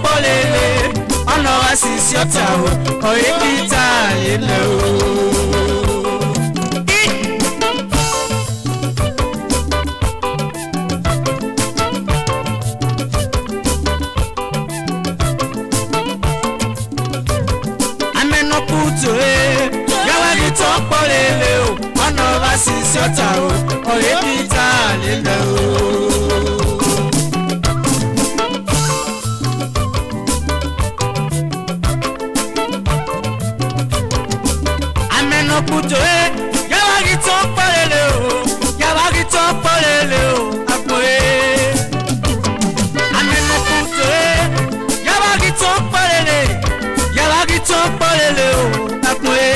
polele, ono asisi otawo, oyekita yelo. Amen-nogbu-udo, yawagito polele, ono asisi otawo, oyekita yelo. Amen-nogbu-udo, yawagito polele, yawagito polele, apoe. Amen-nogbu-udo, yawagito polele, yawagito polele, apoe.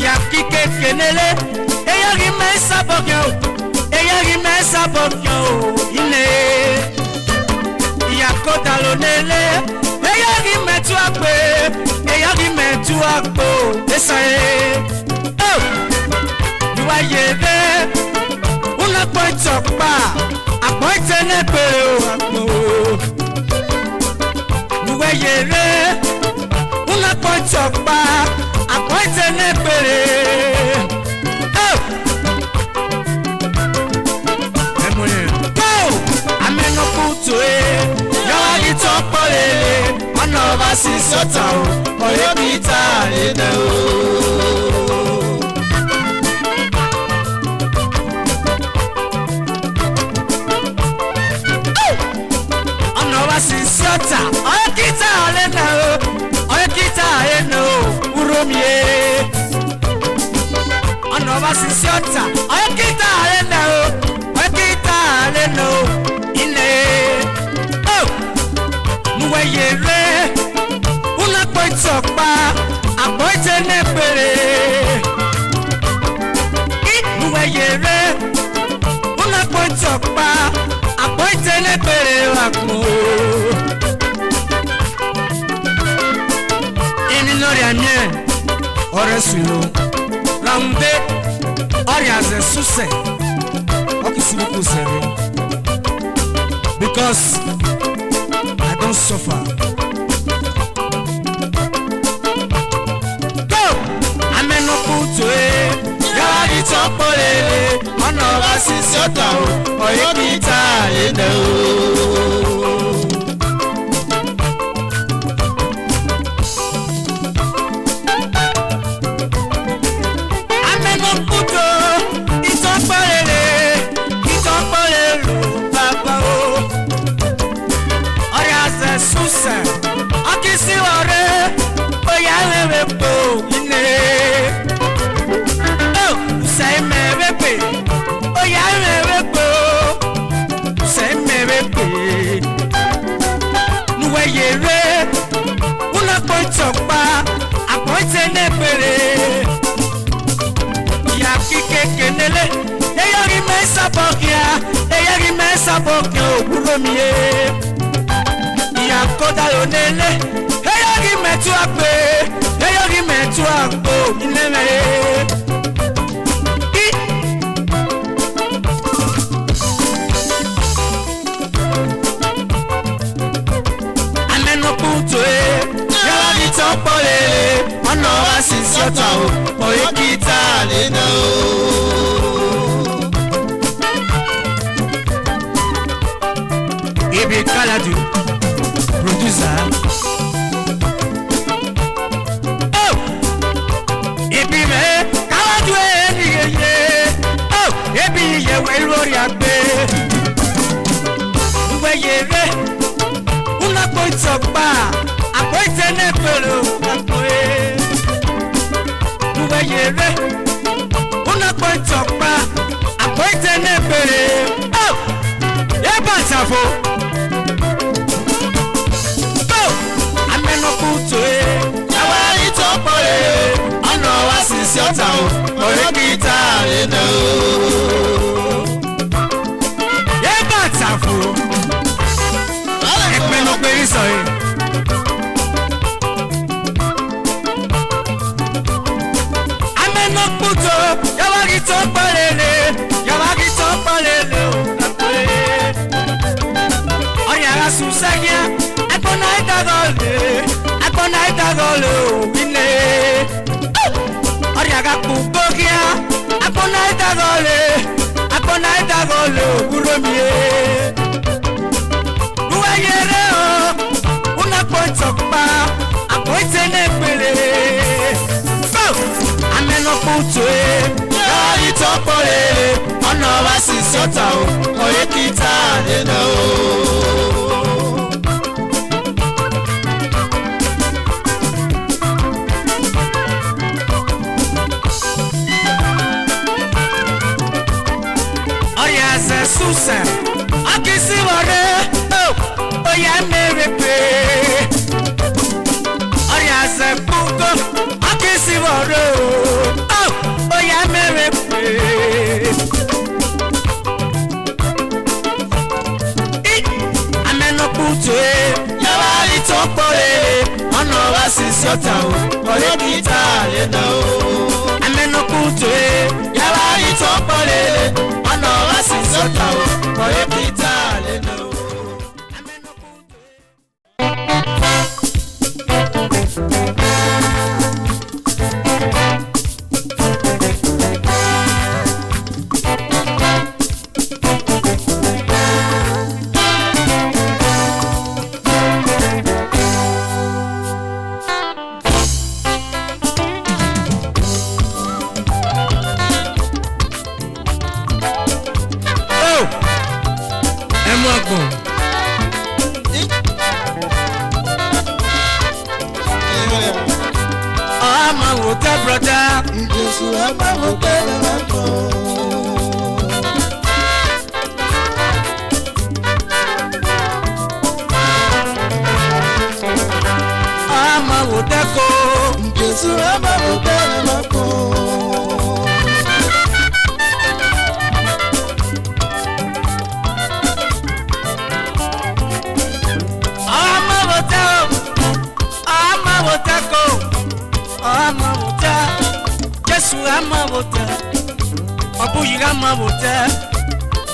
Yakike kenele, eyagi mesa bokyo, eyagi mesa bokyo, ine. Yakodalo nele, eyagi metu akwe. Eyagi metu akpo, esae. Oh, you are yebe. Una point okpa, a point enepe akpo. You are yebe. Una point okpa, a point enepe. Oh, go. Amen-nogbu-udo, yawagito polele, ono asisi otawo, oyekita yelo. Ono asisi otawo, oyekita yelo, oyekita yelo, uromie. Ono asisi otawo, oyekita yelo, oyekita yelo, ine. Oh, nuwe yere. Una point okpa, a point enepere. Nuwe yere. Una point okpa, a point enepere akmo. Eni lori anye, ore sulo. Rambe, ori aze suse. Okisibu kusere. Because I don't suffer. Amen-nogbu-udo, yawagito polele, ono asisi otawo, oyekita yelo. Amen-nogbu-udo, ito polele, baba o. Oya ze suse, okisi wore, oya lewe po ine. Say me pe, oya me po. Say me pe, nuwe yere. Una point okpa, a point enepere. Ya kike kenele, eyagi mesa bokia, eyagi mesa bokia uromie. Ya kodalo nele, eyagi metu akpe, eyagi metu akpo ineme. Amen-nogbu-udo, yawagito polele, ono asisi otawo, oyekita yelo. Ibi Kaladu, producer. Oh, Ibi me Kaladu ye. Oh, Ibi ye we lori agbe. Uwe yere. Una point okpa, a point enepere akwe. Uwe yere. Una point okpa, a point enepere. Oh, eba tafo. Go. Amen-nogbu-udo, yawagito polele, ono asisi otawo, oyekita yelo. Eba tafo. Amen-nogbu-udo, yawagito polele, yawagito polele, oya rasus susanya akona itagole wine oriaga kugogia akona itagole guromie duwayere o una pontokpa apoite nepele amen-nogbu-udo ya itopole ona wa sisiota o oyekita dena o Susan, I can see what oh yeah, Mary Pay. Oh yeah, Buko, I can see what oh yeah, Mary Pay. Amen-nogbu-udo, yeah, it's all for it. I know what is your town, or your guitar, you know. Amen-nogbu-udo, yeah, it's all for it. No, I see so tall, for every time, no.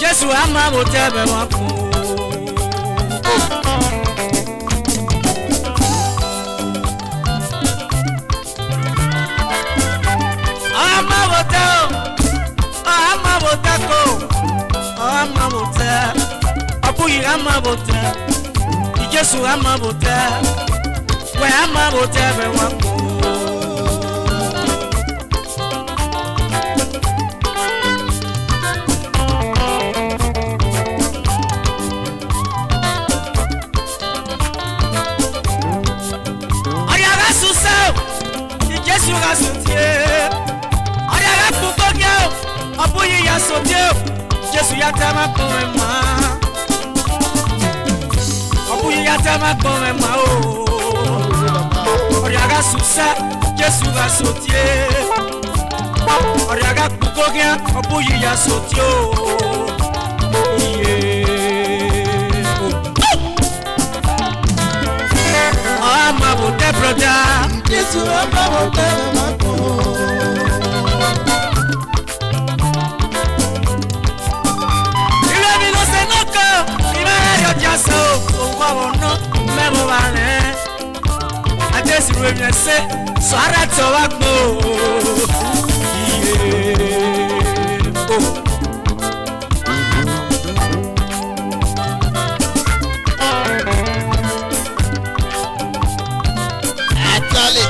Jesu amabote be wako amabote abuyi amabote Jesu amabote we amabote be wako Jesu ya tama koma Obuyi ya tama koma o Oriaga susa Jesu ga sotie Oriaga kukogia Obuyi ya sotio Amabote brother Jesu amabote mako so no memo vale I just remember say so ara to wa gbo actually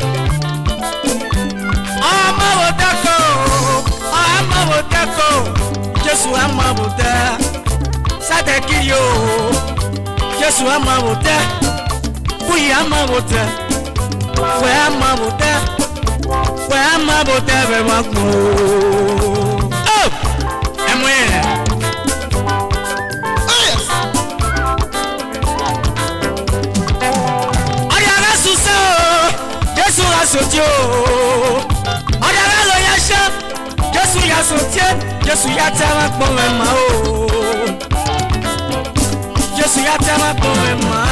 amawodako Jesu amawoda sadekiyo Jesu amabote, we amabote, we amabote be wako. Oh, emwe. Oh yes. Oriaga suso, Jesu asotio. Oriaga lo yasha, Jesu yasotie, Jesu yatama kpoma o. Jesu ya tama poema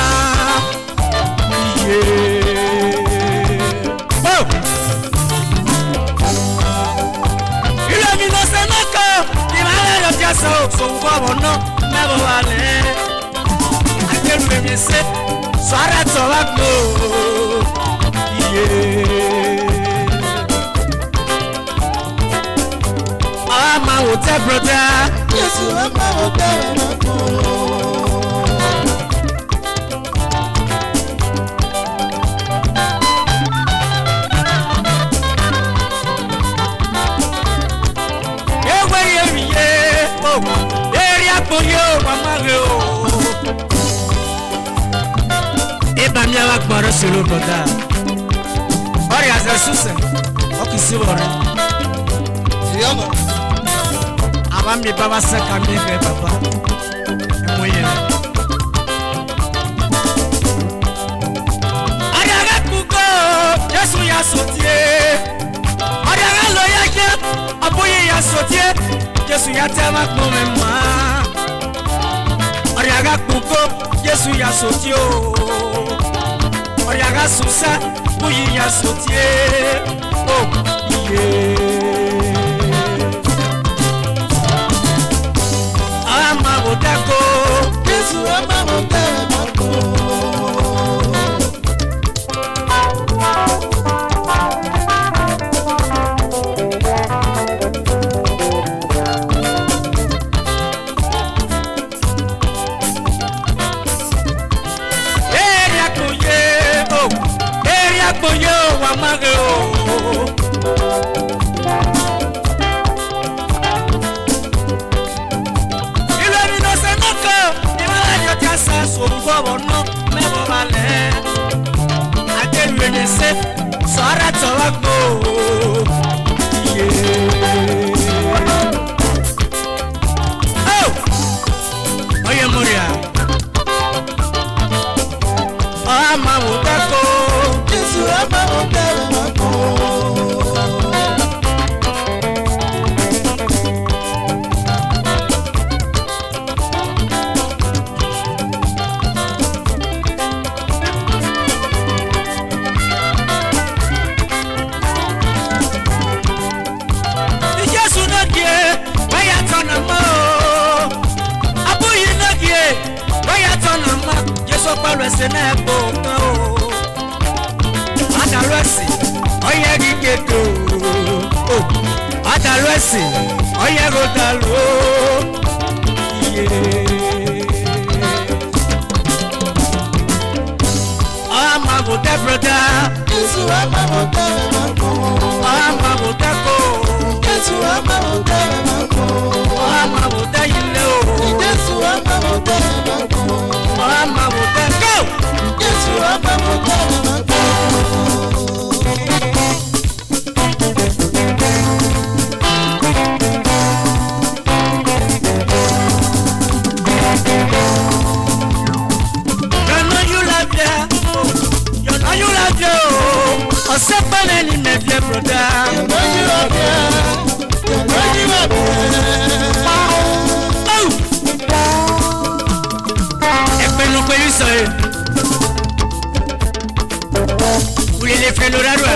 oh il a mis dans sa main il m'a l'air de so so bono never vale I can we me say, swara to wagno. I'm a hotel brother. Yes, I'm a hotel. Ebamia gboro solo boda. Ori azasuse. Okisi wore. Yoma. Abami baba saka mi fe baba. Moye. Ayaga kuko, Yesu ya sotie. Ayaga lo yake, aboye ya sotie. Yesu ya tema kome ma. Ayaga kuko, Yesu ya sotio. Oyaga susa, buyi ya sotie. Oh, yeah. Ama botako, Yesu ama botako. Swara to wagno. Oh, oye Moria. Ama wotako. Yesu ama wotako. Adalwesi, oye godalo, I'm a good brother. Yes, I'm a good I'm a good yes, I'm a good I'm a good yes, I'm a good I'm a good yes, I'm a good Sepane me vie brother. You know you are there. You know you are there. Oh. Epenu pelu soe. Uli le freno raro.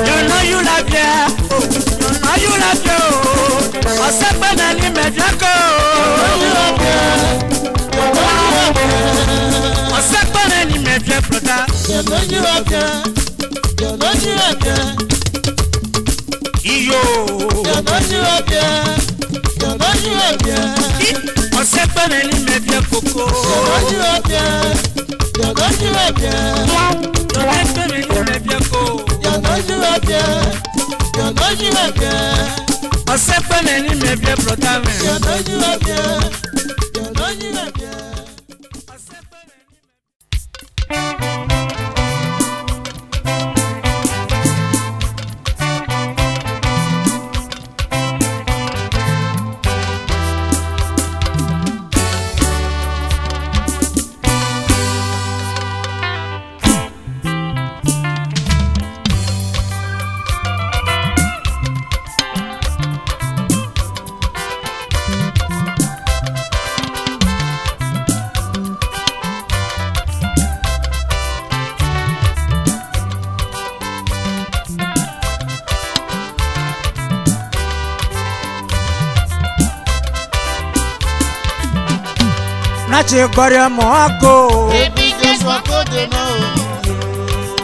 You know you love ya. You know you love you. Sepane me vie ko. You know you are there. You know you are there. Sepane me vie brother. You know you are there. You know you are there. Iyo. You know you are there. You know you are there. On sait pas mais il met bien coco. You know you are there. You know you are there. You know pas mais il met bien coco. You know you are there. You know you are there. On sait pas mais il met bien protame. You know you are there. You know you are there. Nache Gloria Moako. Baby just walk out the no.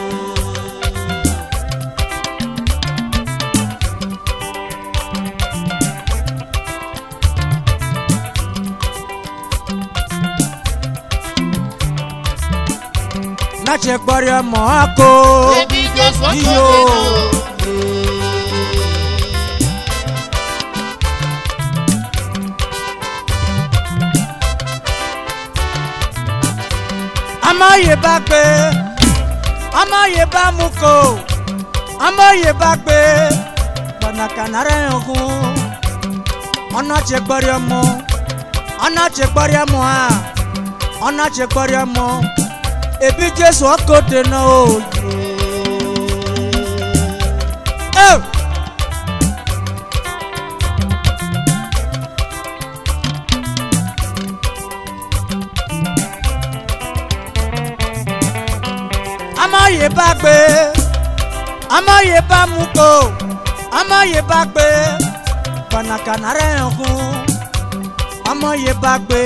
Nache Gloria Moako. Baby just walk out the no. Amaye bagbe, amaye bamuko, amaye bagbe, banakanare ogun. Ona che Gloria mo, ona che Gloria mo a, ona che Gloria mo. Ebi Jesu okote na o. Amaye bagbe, amaye bamuko, amaye bagbe, banakanare ogun. Amaye bagbe,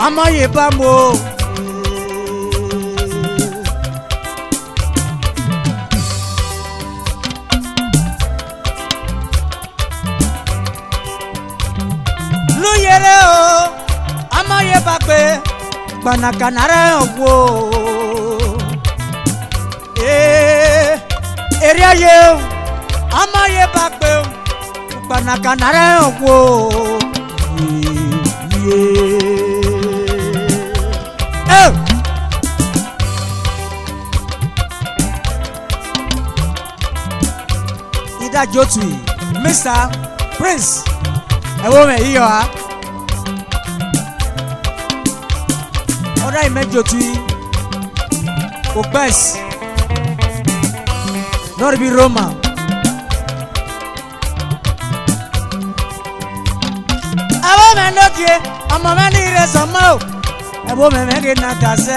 amaye bamo. Luyere o, amaye bagbe, banakanare ogun. Area ye, amaye bagbe, banakanare ogun. Ida Jotui, Mr. Prince, a woman here. Oda ime Jotui, Obes, not be Roma. A woman not here, a man here some more. A woman making a case.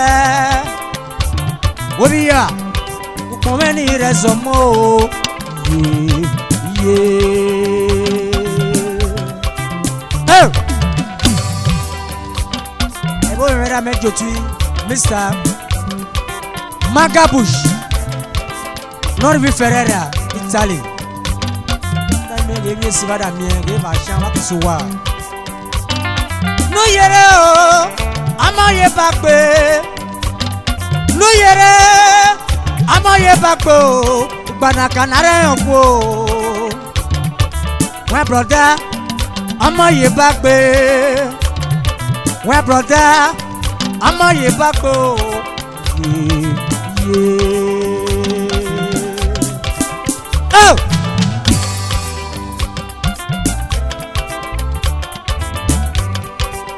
What are you? Woman here some more. Oh! I will remember make you to Mr. Magabush, not be Ferreira, Italy. I may give you some other me, give a shama to Suwa. No yere, amaye bagbe. No yere, amaye bagbo. Banakanare ogun. My brother, amaye bagbe. My brother, amaye bagbo. Oh!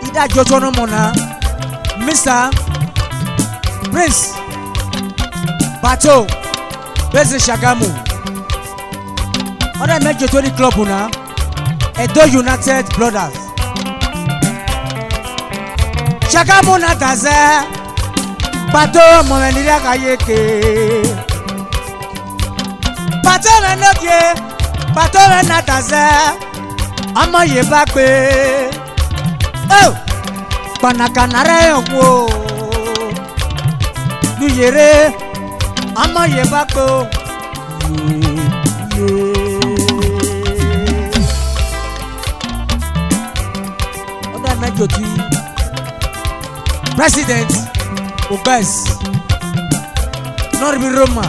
Ida Jojono Mona, Mr. Prince Bato. Where's the Shagamu? What I make you 20 club now? Edo United Brothers. Shagamu na taze. Pato momenira kayeke. Pato menoke. Pato na taze. Amaye bagbe. Oh! Banakanare owo. Nuyere. Amaye bagbo. Oda mejo ti President Obes not be Roma.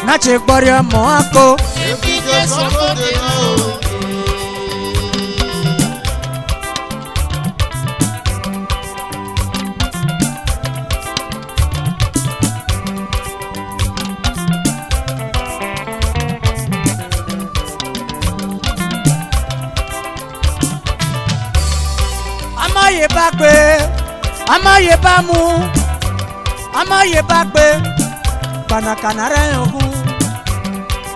Nache Gloria Moako. Baby just walk out the no. Amaye bagbe, amaye bamu, amaye bagbe, banakanare ogun,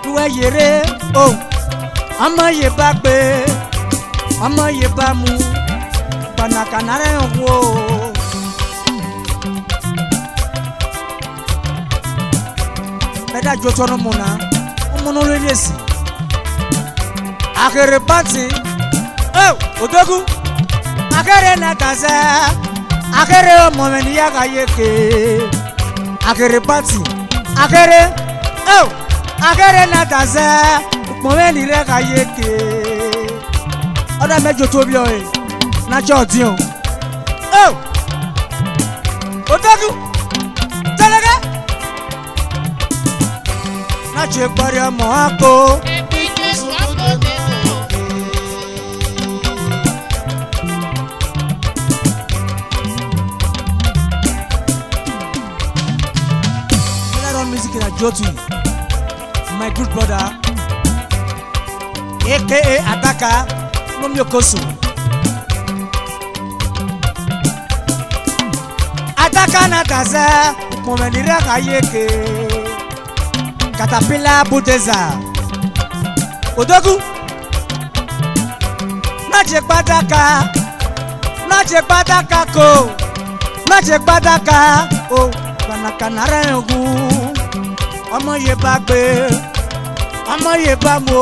duwe yere o, amaye bagbe, amaye bamu, banakanare ogun. Beda jotono mona, omono lesi, akere party, oh odogu. akere na taze akere moment ya ga yeke akere party akere oh akere na taze moment re ga yeke oda mejo to bi o e na church o oh otaku telega na che pare mo ako music in a Jotu, my good brother, aka Ataka, Nomyokosu. Ataka na taza, momenira kayeke, Caterpillar Budeza. Odogu, na che pataka ko, na che pataka, oh, kanara yogu. Ọmọ yẹ bá gbé ọmọ yẹ bá mú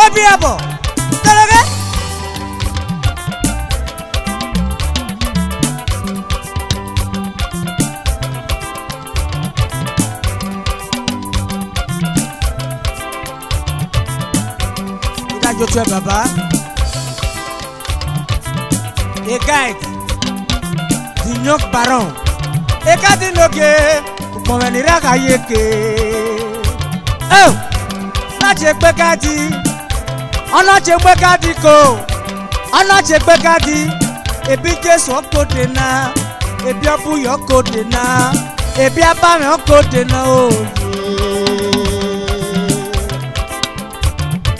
ó bí ẹbọ tẹ́lẹ̀gẹ́. ìdájọ́ tó ẹ bàbá a guide the young baron. Ekadi noge, momenira ga yeke. Oh, na chekpe kadi, ona chekpe kadi ko, ona chekpe kadi. Ebi Jesu okode na, ebi abu yokode na, ebi abame okode na o.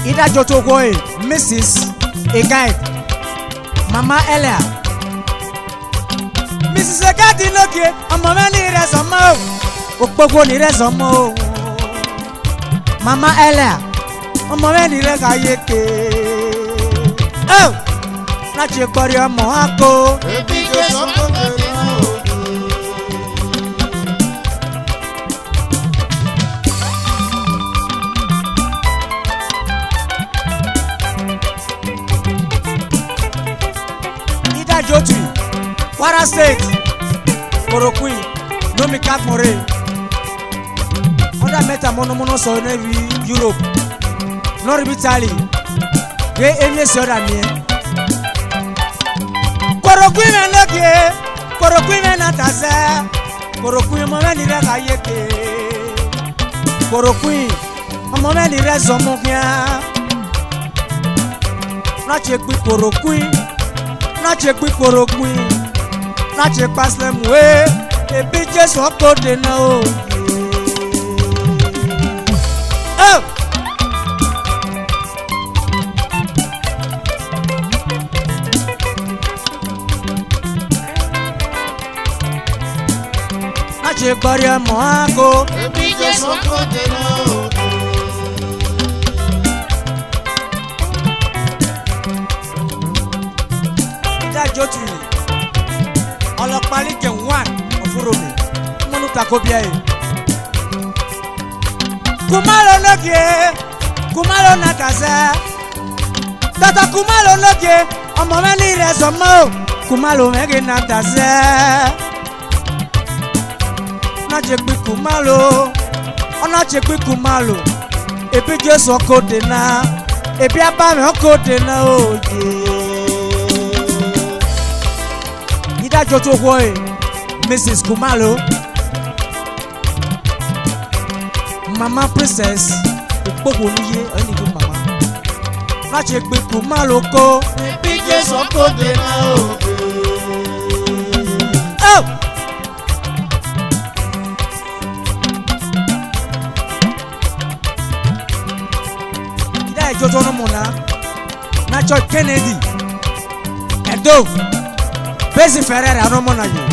Ida joto boy, Mrs. Egaid, Mama Elia. Mrs. Ekadi noge, ọmọ mi ni resomo o gbogbo ni resomo o Mama Elia ọmọ mi ni re ka yeke oh na che gbori ọmọ ako ebi je soko de na o Ida Jotu Kwara State Korokui Nomi Kakmore Onda meta mono so nevi Europe Nori Italy Ye enye si oda mie Korokui me nokie Korokui me natase Korokui mo me ni re ka yeke Korokui mo me ni re zomo kia Na chekwi korokui Na chekwi korokui Na che pasle mwe ebi Jesu okode na o oh na che gbori mo ako ebi Jesu okode na o Ida Jotu ọlọpàá like one ọfúnromi múnú takobia yìí kumalo lókè kumalo nàkàzẹ tata kumalo lókè ọmọ mẹni rẹ sọmọ kumalo mẹgẹ nàkàzẹ ọ̀nàjẹ̀gbẹ̀ kumalo ọ̀nàjẹ̀gbẹ̀ kumalo ebi Jesu okode na ebi abami okode na oye. Ìdájọ́ tó wọ́ ẹ̀ Mrs. Kumalo Mama Princess òpópó níye ẹnìkan mama láti gbé Kumalo kó ebi Jesu okode na o. Ìdájọ́ tó ń mọ̀ na Church Kennedy Edo. Besi Ferrer anomona yo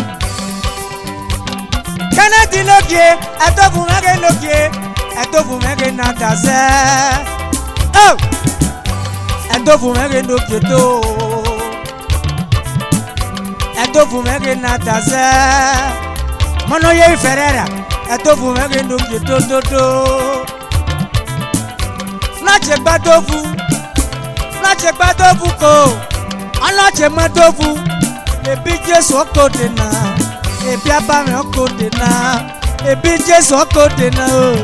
Kennedy lokie atofu mege lokie atofu mege nataze oh atofu mege lokie to atofu mege nataze mono ye Ferrer atofu mege lokie to na che gbatofu na Anache badovu ko, anache madovu. Ebi Jesu okodena, ebi abame okodena, ebi Jesu okodena o.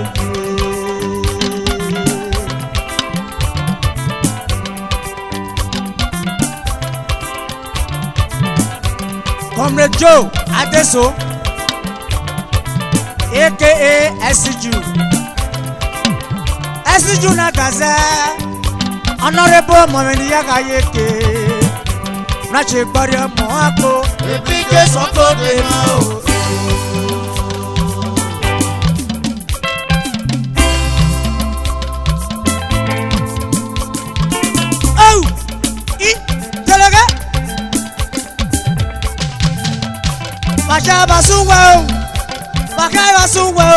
Comrade Joe Adeso, aka SWAGGAHOOD na gaza, honorable Momeni Yagayeke, Nache Baria Moako, Ebi Jesu okodena o. oh, Telega, Bashaba Sungo, Bakaya Sungo,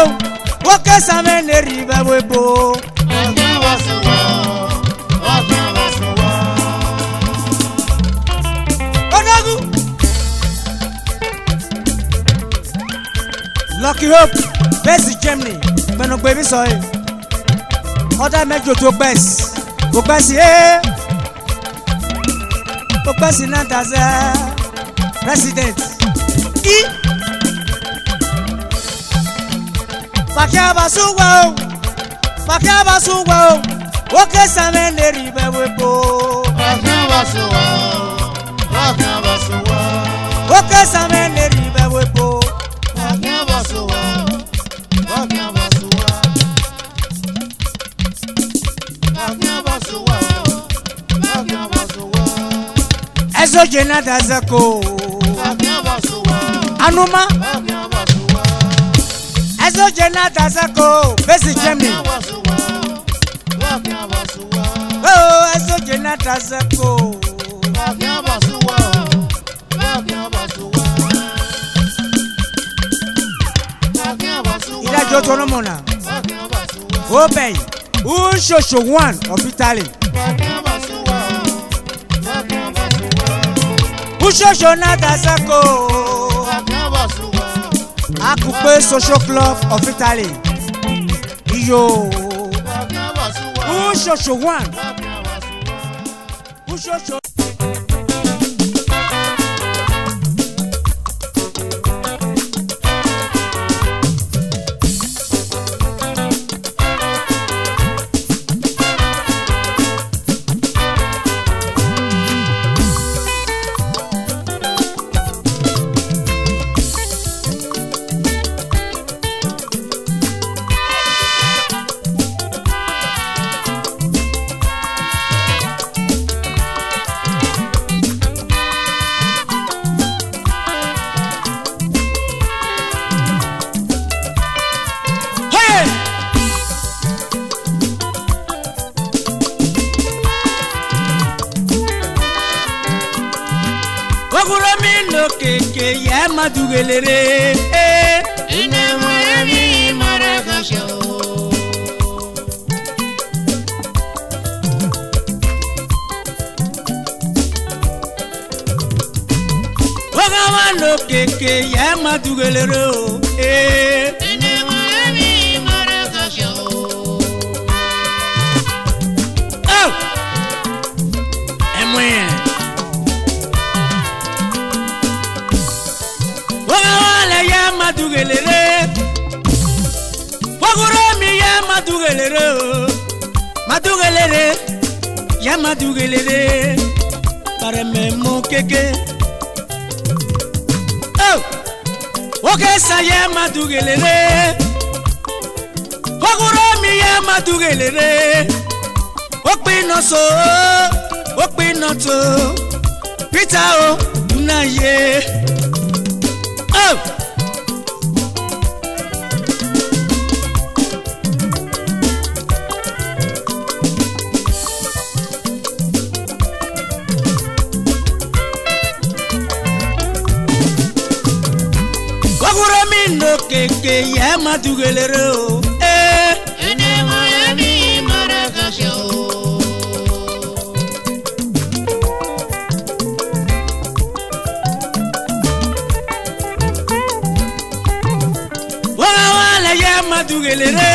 Woke Samene Riba Webo. Lucky Hope, best Germany, but no baby soy. Other major to best, eh? Best in Antaza, president. Bakaba Sungo, Woke Samene Riba Webo. Woke Samene Riba Webo. Ezo jena dazako Anuma Ezo jena dazako Besi Germany Oh Ezo jena dazako Ida jotono mona Obey Ushosho one of Italy Ushosho na dazako Akupe Social Club of Italy Iyo Ushosho one Ushosho Keke ya madugelere Ine mwemi maragasho Wagawano keke ya madugelere Ine mwemi maragasho Oh Emwe Wagawala ya madugelere Wagurami ya madugelere ya madugelere Para memo keke Oh Wogesa ya madugelere Wagurami ya madugelere Okpinoto Peter o Unaye Oh Wagurami no keke ya madugelere Ine mwemi maragasho Wagawala ya madugelere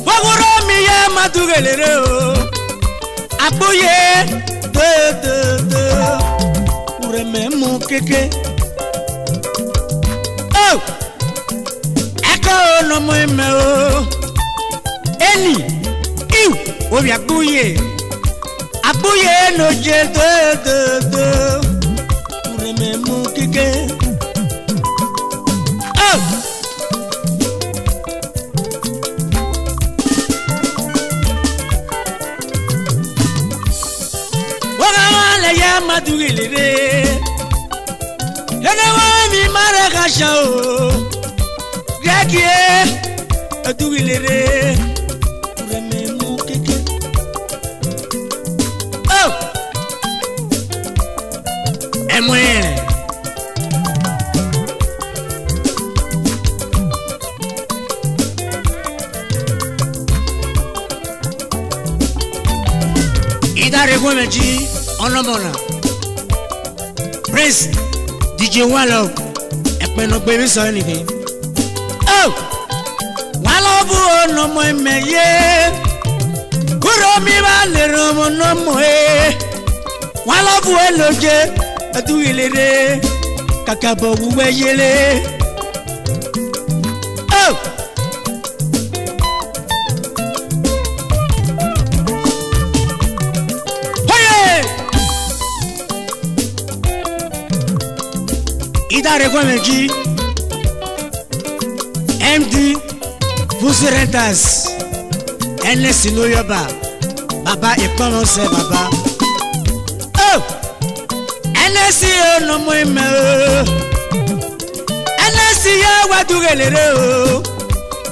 Wagurami ya madugelere Abuye de urememu keke. Oh, eko no mo eme o. Eni, iu, obi abuye. Abuye no je de urememu keke. Oh. Ya madugilere yana wa mi mara kasha o gakie adugilere ureme mu keke oh emwe idare gomeji Onomona Prince DJ Wallo Epeno baby so anything Oh Wallo bu onomo emeye Kuro mi ba le romo nomo e Wallo bu eloje adu ilere kakabo wuwe yele Oh Idare Gwemeji MD Fusirentas NS Noyoba Baba Ekonose Baba Oh NS no mo ime NS ya wadugelere o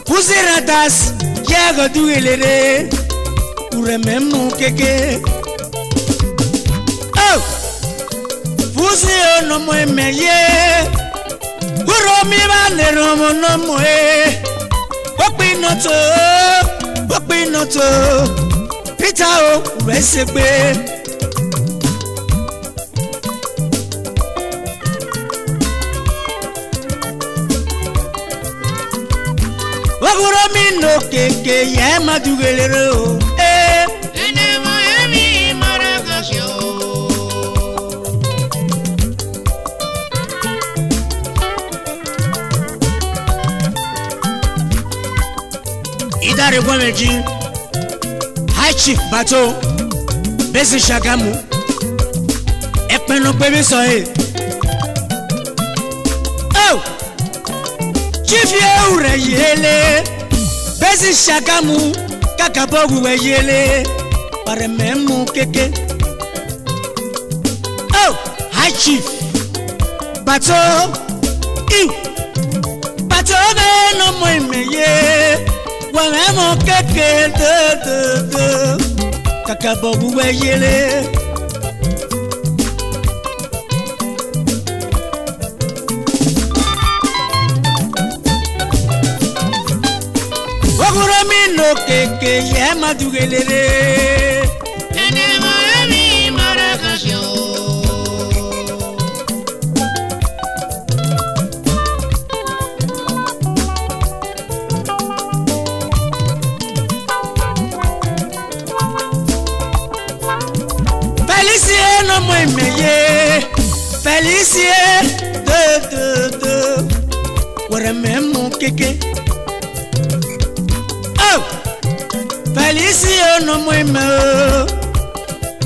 Fusirentas ya wadugelere urememu keke Oh Fusi no mo emeye Uro mi ba le romo no mo e Opinoto Peter o resegbe Uro mi no keke ye madugelere o Ene mo emi maragasho Idare Gwemeji High Chief Bato Besi Shagamu Epeno baby so e Oh Chief ye ure yele Besi Shagamu Kakabogu we yele Parememu keke Oh High Chief Bato Bato me no mo imeye Wamemo keke de Kakabogu we yele Wagura mi no keke ye madugelere Ene mo emi maragasho Felicie no mo emeye Felicie de Warememu keke Oh Felicie no mo eme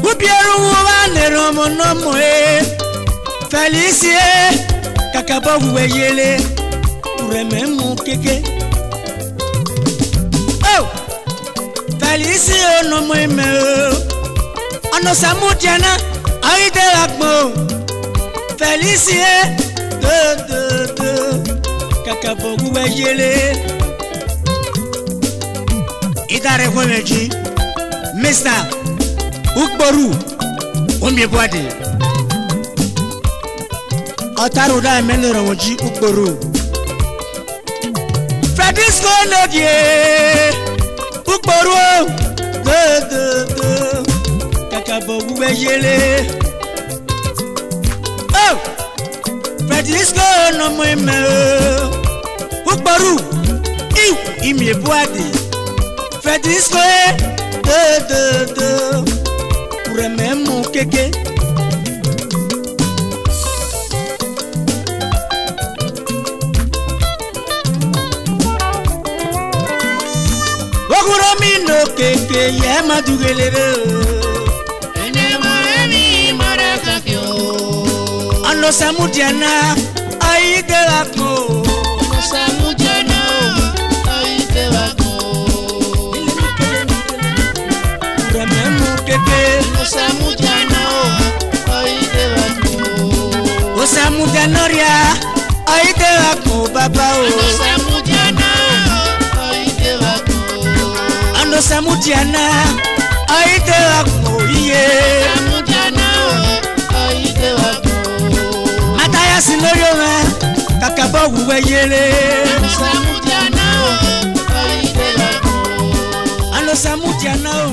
Ubieru wa le romo no mo e Felicie Kakabogu we yele Warememu keke Oh Felicie no mo eme Ono samutiana aide akmo Felicie de Kakabogu we yele Idare Gwemeji Mr. Ukboru Omyebwadi Otaruda Amen-nogbu-udo Ukboru Fredisco Nodie Ukboru Kakabogu we yele Oh Fredisco no mo eme Ukboru Imyebwadi Fredisco urememu keke Ogurami no keke ye madugelere Enemoremi marakakyo Ano samudiana aide wako Samujana aide wako Urememu keke Samujana aide wako Osamudanoria aide wako baba o Samujana aide wako Ano samudiana aide wako iye Samujana aide wako Mataya sinorio me kakabo wuwe yele Samujana aide wako Ano samudiana o